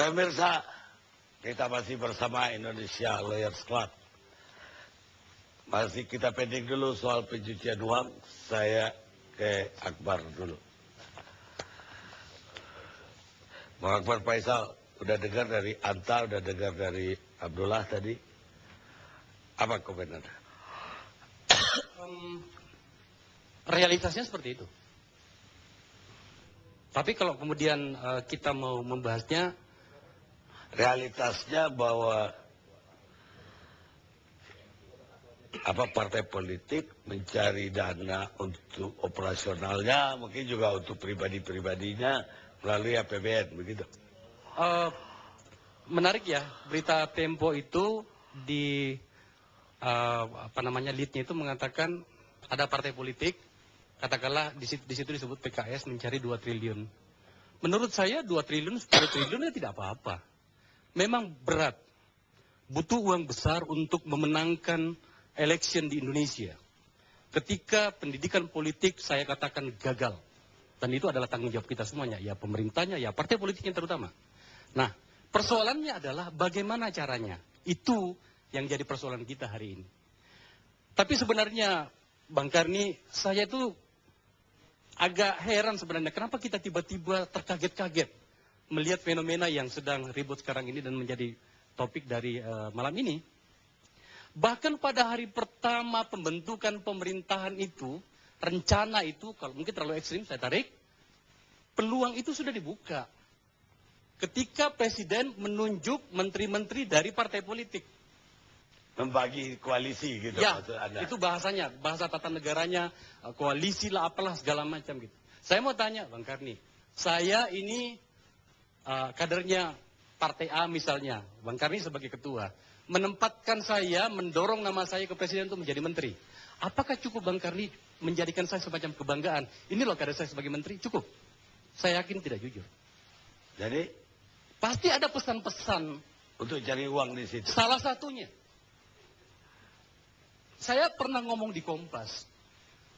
Pemirsa, kita masih bersama Indonesia Lawyers Club. Masih kita pending dulu soal pencucian uang. Saya ke Akbar dulu. Bang Akbar Faisal, udah dengar dari Anta, udah dengar dari Abdullah tadi. Apa komen Anda? Realitasnya seperti itu. Tapi kalau kemudian kita mau membahasnya, realitasnya bahwa partai politik mencari dana untuk operasionalnya, mungkin juga untuk pribadi-pribadinya melalui APBN, begitu. Menarik ya, berita Tempo itu di leadnya itu mengatakan ada partai politik, katakanlah di situ disebut PKS mencari 2 triliun. Menurut saya 2 triliun, 10 triliun ya tidak apa-apa. Memang berat, butuh uang besar untuk memenangkan election di Indonesia. Ketika pendidikan politik saya katakan gagal, dan itu adalah tanggung jawab kita semuanya, ya pemerintahnya, ya partai politiknya terutama. Nah, persoalannya adalah bagaimana caranya. Itu yang jadi persoalan kita hari ini. Tapi sebenarnya, Bang Karni, saya itu agak heran sebenarnya, kenapa kita tiba-tiba terkaget-kaget melihat fenomena yang sedang ribut sekarang ini dan menjadi topik dari malam ini. Bahkan pada hari pertama pembentukan pemerintahan itu, rencana itu, kalau mungkin terlalu ekstrim, saya tarik, peluang itu sudah dibuka. Ketika Presiden menunjuk menteri-menteri dari partai politik. Membagi koalisi gitu. Ya, itu bahasanya, bahasa tata negaranya, koalisi lah, apalah, segala macam gitu. Saya mau tanya, Bang Karni, saya ini kadernya Partai A misalnya, Bang Karni sebagai ketua, menempatkan saya, mendorong nama saya ke Presiden untuk menjadi menteri. Apakah cukup Bang Karni menjadikan saya semacam kebanggaan? Ini loh kader saya sebagai menteri, cukup? Saya yakin tidak jujur. Jadi? Pasti ada pesan-pesan. Untuk cari uang di situ. Salah satunya. Saya pernah ngomong di Kompas.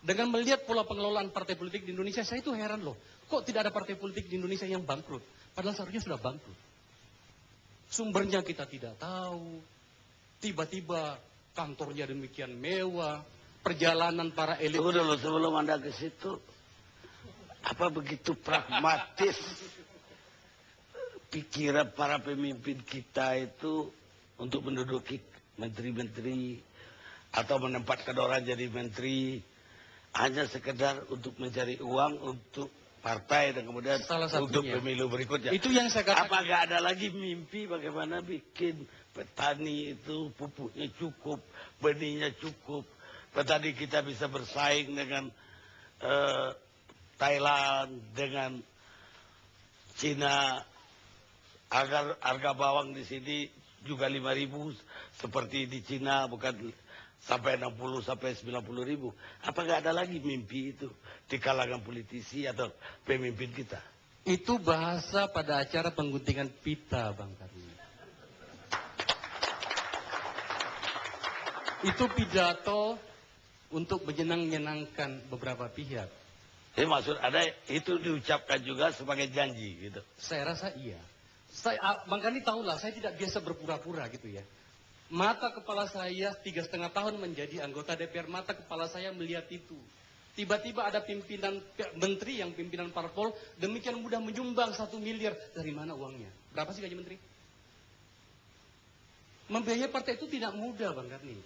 Dengan melihat pola pengelolaan partai politik di Indonesia, saya itu heran loh. Kok tidak ada partai politik di Indonesia yang bangkrut? Padahal seharusnya sudah bangkrut. Sumbernya kita tidak tahu. Tiba-tiba kantornya demikian mewah. Perjalanan para elit. Tunggu dulu sebelum Anda ke situ. Apa begitu pragmatis pikiran para pemimpin kita itu untuk menduduki menteri-menteri atau menempatkan orang jadi menteri hanya sekedar untuk mencari uang untuk partai dan kemudian untuk pemilu berikutnya. Itu yang saya katakan. Apa nggak ada lagi mimpi bagaimana bikin petani itu pupuknya cukup, benihnya cukup, petani kita bisa bersaing dengan Thailand, dengan Cina, agar harga bawang di sini juga 5.000 seperti di Cina, bukan sampai 60 sampai 90.000. Apa nggak ada lagi mimpi itu di kalangan politisi atau pemimpin kita? Itu bahasa pada acara pengguntingan pita, Bang Karni. Itu pidato untuk menyenangkan beberapa pihak. Jadi maksud ada itu diucapkan juga sebagai janji gitu. Saya rasa iya. Bang Karni tahulah, saya tidak biasa berpura-pura gitu ya. Mata kepala saya 3,5 tahun menjadi anggota DPR, mata kepala saya melihat itu. Tiba-tiba ada pimpinan menteri yang pimpinan parpol demikian mudah menyumbang 1 miliar. Dari mana uangnya? Berapa sih gaji menteri? Membiayai partai itu tidak mudah, Bang Karni.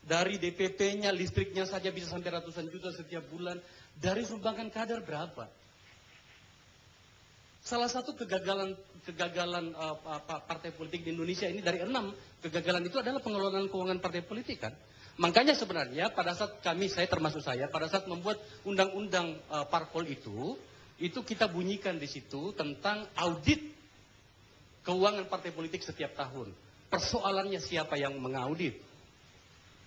Dari DPP-nya, listriknya saja bisa sampai ratusan juta setiap bulan. Dari sumbangan kader berapa? Salah satu kegagalan partai politik di Indonesia ini dari 6 kegagalan itu adalah pengelolaan keuangan partai politik kan. Makanya sebenarnya pada saat saya termasuk saya, pada saat membuat undang-undang parpol itu kita bunyikan di situ tentang audit keuangan partai politik setiap tahun. Persoalannya siapa yang mengaudit?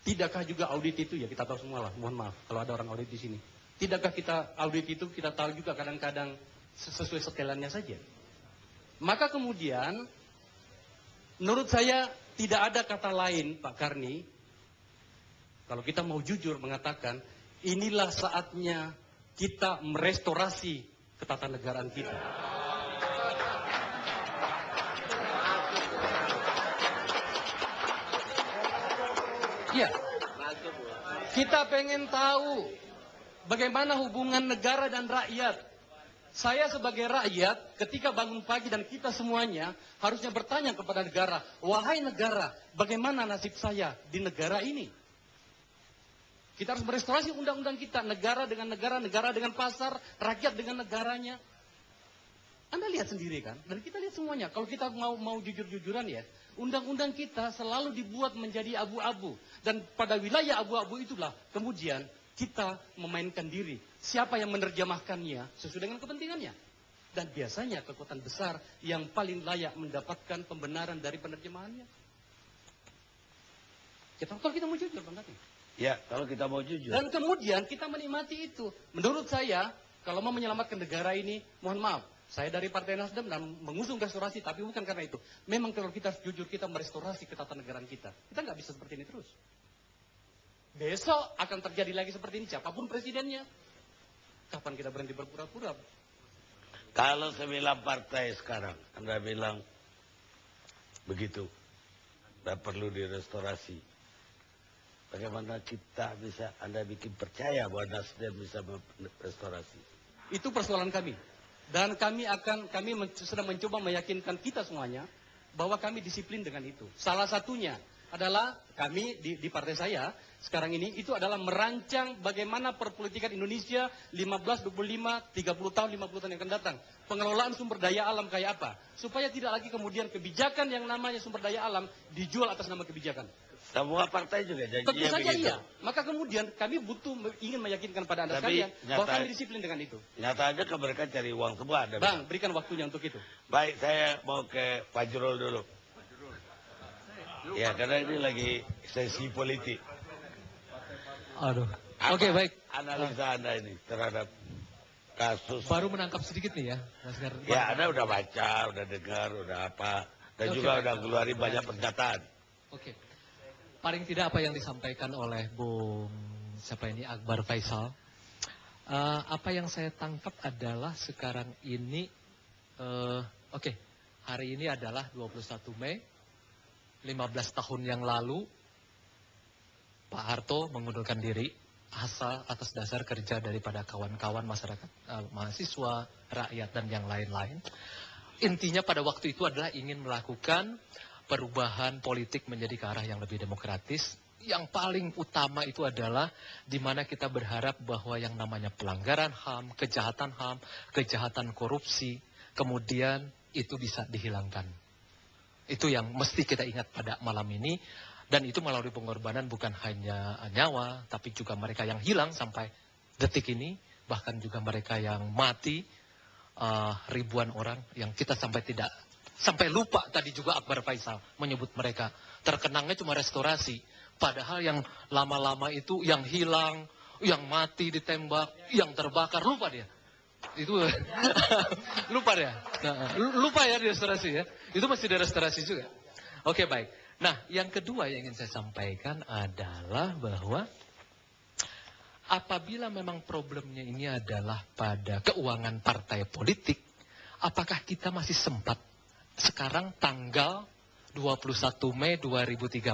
Tidakkah juga audit itu, ya kita tahu semua lah, mohon maaf kalau ada orang audit di sini. Tidakkah kita audit itu kita tahu juga kadang-kadang sesuai setelannya saja. Maka kemudian, menurut saya tidak ada kata lain, Pak Karni, kalau kita mau jujur mengatakan, inilah saatnya kita merestorasi ketatanegaraan kita. Iya, kita pengen tahu bagaimana hubungan negara dan rakyat. Saya sebagai rakyat, ketika bangun pagi dan kita semuanya harusnya bertanya kepada negara, wahai negara, bagaimana nasib saya di negara ini? Kita harus merestorasi undang-undang kita, negara, negara dengan pasar, rakyat dengan negaranya. Anda lihat sendiri kan, dan kita lihat semuanya. Kalau kita mau jujur-jujuran ya, undang-undang kita selalu dibuat menjadi abu-abu. Dan pada wilayah abu-abu itulah kemudian kita memainkan diri. Siapa yang menerjemahkannya sesuai dengan kepentingannya. Dan biasanya kekuatan besar yang paling layak mendapatkan pembenaran dari penerjemahannya. Kalau kita mau jujur, Bang Tati. Ya, kalau kita mau jujur. Dan kemudian kita menikmati itu. Menurut saya, kalau mau menyelamatkan negara ini, mohon maaf, saya dari Partai Nasdem dan mengusung restorasi, tapi bukan karena itu. Memang kalau kita jujur, kita merestorasi ketatanegaraan kita. Kita nggak bisa seperti ini terus. Besok akan terjadi lagi seperti ini, siapapun presidennya. Kapan kita berhenti berpura-pura? Kalau 9 partai sekarang, Anda bilang begitu, dan perlu direstorasi. Bagaimana kita bisa, Anda bikin percaya bahwa Nasdem bisa merestorasi? Itu persoalan kami. Dan kami sedang mencoba meyakinkan kita semuanya bahwa kami disiplin dengan itu. Salah satunya adalah kami di partai saya sekarang ini itu adalah merancang bagaimana perpolitikan Indonesia 15, 25, 30 tahun, 50 tahun yang akan datang. Pengelolaan sumber daya alam kayak apa? Supaya tidak lagi kemudian kebijakan yang namanya sumber daya alam dijual atas nama kebijakan. Semua partai juga Tentu janjinya saja begitu. iya. Maka kemudian kami ingin meyakinkan pada Anda Tapi sekalian bahwa kami disiplin dengan itu. Nyatanya mereka cari uang semua. Ada Bang, berikan waktunya untuk itu. Baik, saya mau ke Pak Jurul dulu. Ya, karena ini lagi sesi politik. Aduh. Apa Oke, baik. analisa Anda ini terhadap kasus? Baru menangkap sedikit nih ya, Mas Gar. Ya, Anda udah baca, udah dengar, udah apa. Dan Oke, juga baik. udah keluarin banyak pernyataan. Oke. Paling tidak apa yang disampaikan oleh Bung siapa ini Akbar Faisal. Apa yang saya tangkap adalah sekarang ini, oke, hari ini adalah 21 Mei, 15 tahun yang lalu, Pak Harto mengundurkan diri atas dasar kerja daripada kawan-kawan masyarakat, mahasiswa, rakyat, dan yang lain-lain. Intinya pada waktu itu adalah ingin melakukan perubahan politik menjadi ke arah yang lebih demokratis. Yang paling utama itu adalah di mana kita berharap bahwa yang namanya pelanggaran HAM, kejahatan korupsi, kemudian itu bisa dihilangkan. Itu yang mesti kita ingat pada malam ini. Dan itu melalui pengorbanan bukan hanya nyawa, tapi juga mereka yang hilang sampai detik ini. Bahkan juga mereka yang mati, ribuan orang yang kita sampai lupa tadi juga Akbar Faisal menyebut mereka. Terkenangnya cuma restorasi. Padahal yang lama-lama itu yang hilang, yang mati ditembak, yang terbakar, lupa dia. Itu lupa dia. Nah, lupa ya di restorasi ya. Itu masih di restorasi juga. Oke, baik. Nah, yang kedua yang ingin saya sampaikan adalah bahwa apabila memang problemnya ini adalah pada keuangan partai politik, apakah kita masih sempat sekarang tanggal 21 Mei 2013,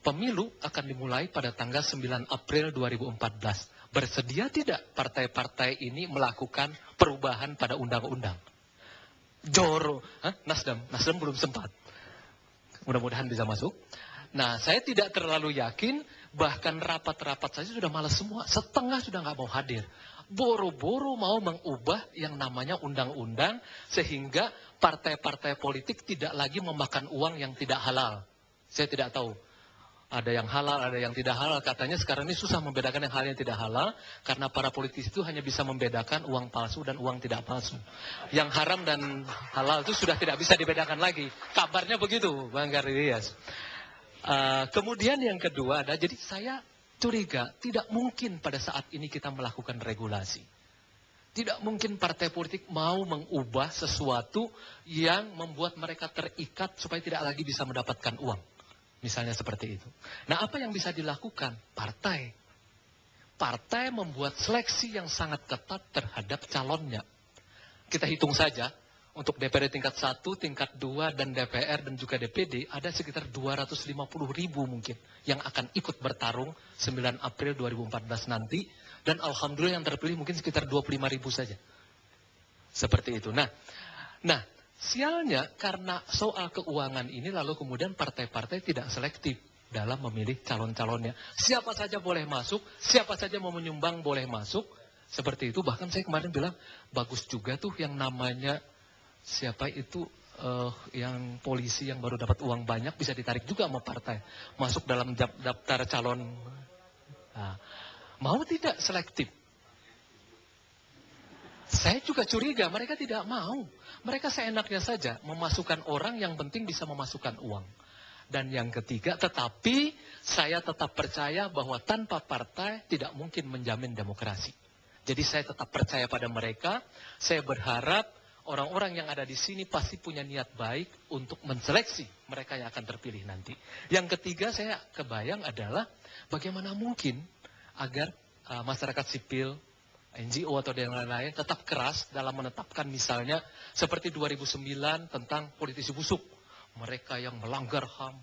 pemilu akan dimulai pada tanggal 9 April 2014. Bersedia tidak partai-partai ini melakukan perubahan pada undang-undang? Nasdem belum sempat. Mudah-mudahan bisa masuk. Nah, saya tidak terlalu yakin, bahkan rapat-rapat saja sudah malas semua. Setengah sudah nggak mau hadir. Boro-boro mau mengubah yang namanya undang-undang sehingga partai-partai politik tidak lagi memakan uang yang tidak halal. Saya tidak tahu. Ada yang halal, ada yang tidak halal. Katanya sekarang ini susah membedakan yang hal yang tidak halal karena para politisi itu hanya bisa membedakan uang palsu dan uang tidak palsu. Yang haram dan halal itu sudah tidak bisa dibedakan lagi. Kabarnya begitu, Bang Garidias. Kemudian yang kedua ada, jadi saya curiga tidak mungkin pada saat ini kita melakukan regulasi. Tidak mungkin partai politik mau mengubah sesuatu yang membuat mereka terikat supaya tidak lagi bisa mendapatkan uang. Misalnya seperti itu. Nah, apa yang bisa dilakukan? Partai membuat seleksi yang sangat ketat terhadap calonnya. Kita hitung saja, Untuk DPRD tingkat 1, tingkat 2, dan DPR dan juga DPD ada sekitar 250.000 mungkin yang akan ikut bertarung 9 April 2014 nanti. Dan alhamdulillah yang terpilih mungkin sekitar 25.000 saja. Seperti itu. Nah, sialnya karena soal keuangan ini lalu kemudian partai-partai tidak selektif dalam memilih calon-calonnya. Siapa saja boleh masuk, siapa saja mau menyumbang boleh masuk. Seperti itu. Bahkan saya kemarin bilang, bagus juga tuh yang namanya siapa itu yang polisi yang baru dapat uang banyak bisa ditarik juga sama partai. Masuk dalam daftar calon. Nah, mau tidak selektif? Saya juga curiga mereka tidak mau. Mereka seenaknya saja memasukkan orang yang penting bisa memasukkan uang. Dan yang ketiga, tetapi saya tetap percaya bahwa tanpa partai tidak mungkin menjamin demokrasi. Jadi saya tetap percaya pada mereka. Saya berharap orang-orang yang ada di sini pasti punya niat baik untuk menseleksi mereka yang akan terpilih nanti. Yang ketiga saya kebayang adalah bagaimana mungkin agar masyarakat sipil, NGO atau yang lain-lain tetap keras dalam menetapkan misalnya seperti 2009 tentang politisi busuk. Mereka yang melanggar HAM,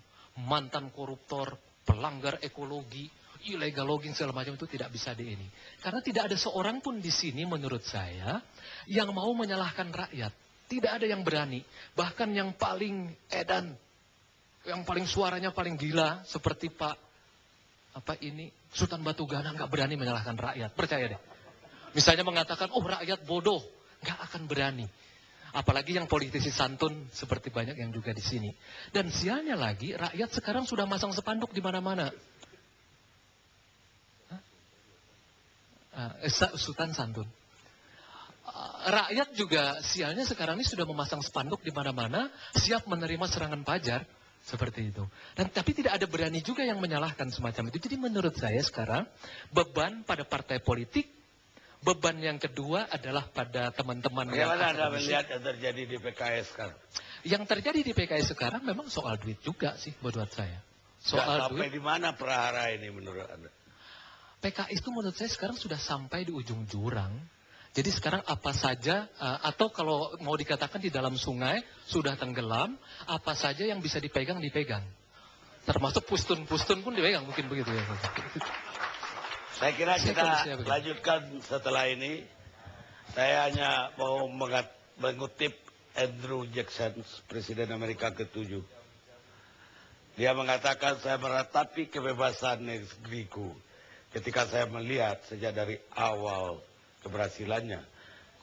mantan koruptor, pelanggar ekologi, illegal logging segala macam itu tidak bisa di ini. Karena tidak ada seorang pun di sini menurut saya yang mau menyalahkan rakyat. Tidak ada yang berani. Bahkan yang paling edan, yang paling suaranya paling gila seperti Sultan Batugana nggak berani menyalahkan rakyat. Percaya deh. Misalnya mengatakan, oh rakyat bodoh, nggak akan berani. Apalagi yang politisi santun seperti banyak yang juga di sini. Dan sialnya lagi, rakyat sekarang sudah masang spanduk di mana-mana. Sultan santun. Rakyat juga sialnya sekarang ini sudah memasang spanduk di mana-mana, siap menerima serangan pajar. Seperti itu. Tapi tidak ada berani juga yang menyalahkan semacam itu. Jadi menurut saya sekarang, beban pada partai politik, beban yang kedua adalah pada teman-teman yang bagaimana Anda melihat yang terjadi di PKS sekarang? Yang terjadi di PKS sekarang memang soal duit juga sih menurut saya. Soal sampai duit. di mana prahara ini menurut Anda? PKS itu menurut saya sekarang sudah sampai di ujung jurang. Jadi sekarang apa saja, atau kalau mau dikatakan di dalam sungai, sudah tenggelam, apa saja yang bisa dipegang. Termasuk pustun-pustun pun dipegang, mungkin begitu ya. Saya kira kita lanjutkan setelah ini. Saya hanya mau mengutip Andrew Jackson, Presiden Amerika ke-7. Dia mengatakan, saya meratapi kebebasan negeriku ketika saya melihat sejak dari awal keberhasilannya.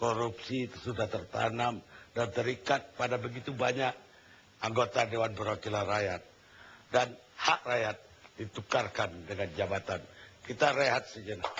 Korupsi itu sudah tertanam dan terikat pada begitu banyak anggota Dewan Perwakilan Rakyat. Dan hak rakyat ditukarkan dengan jabatan. Kita rehat sejenak.